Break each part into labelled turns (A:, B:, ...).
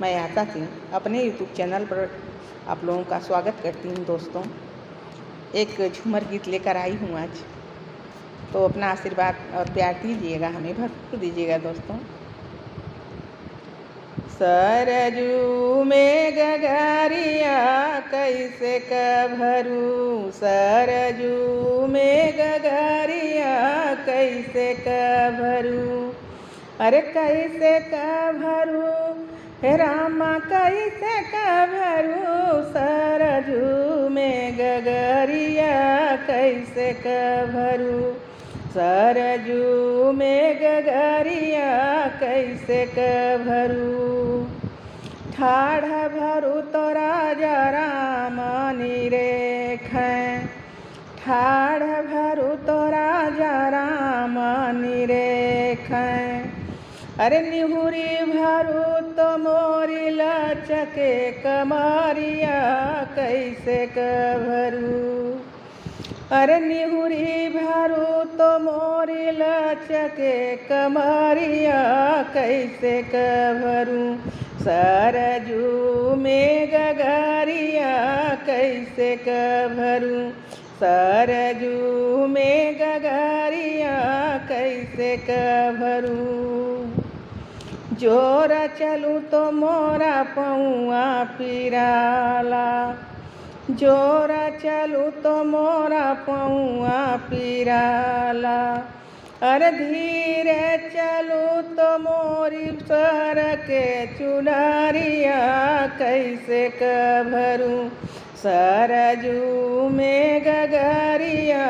A: मैं आशा सिंह अपने YouTube channel पर आप लोगों का स्वागत करती हूँ। दोस्तों, एक झूमर गीत लेकर आई हूँ आज, तो अपना आशीर्वाद और प्यार दीजिएगा, हमें भरपूर दीजिएगा। दोस्तों, सरजू में गगरिया कैसे कभरू, सरजू में गगरिया कैसे कभरू, अरे कैसे कभरू हे रामा कैसे कभरू, सरजू में गगरिया कैसे कभरू, सरजू में गगरिया कैसे कभरू, ठाढ़ भरू तो राजा राम निरेखें, ठाढ़ भरू तो राजा राम निरेखें, अरे निहुरी भरू तो मोरी लचके कमरिया कैसे कभरू, अरे निहुरी भरू तो मोरी लचके कमरिया कैसे कभरू, सरजू में गगरिया कैसे कभरू, सरजू में गगरिया कैसे कभरू, जोर चलूँ तो मोरा पौआ पिराला, जोर चलूँ तो मोरा पौआ पिराला, अरे धीरे चलूँ तो मोरी सर के चुनरिया कैसे कभरू, सरजू में गगरिया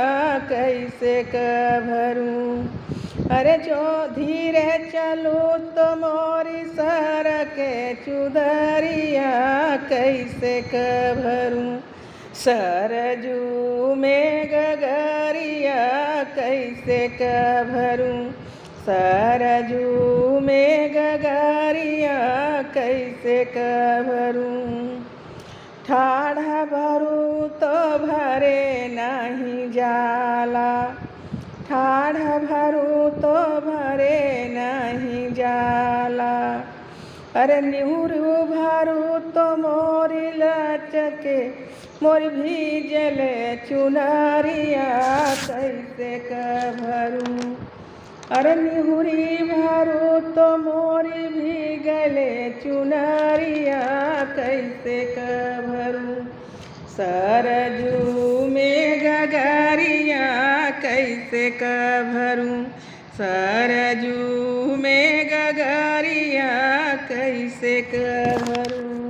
A: कैसे कभरू, अरे जो धीरे चलूँ तो मोरी सर के चुदरिया कैसे कभरू, सरजू में गगरिया कैसे कभरू, सरजू में गगरिया कैसे कभरू, ठाढ़ भरू तो भरे नहीं जाला, ठाढ़ भरू तो भरे नहीं जाला, अरे निहुरू भरू तो मोरी लचके मोर भीजले चुनरिया कैसे कभरू, अरे निहुरी भरू तो मोरी भीगले चुनरिया कैसे कभरू, सरजू में गगरिया कैसे कभरू, सरजू में गगरिया कैसे कभरू।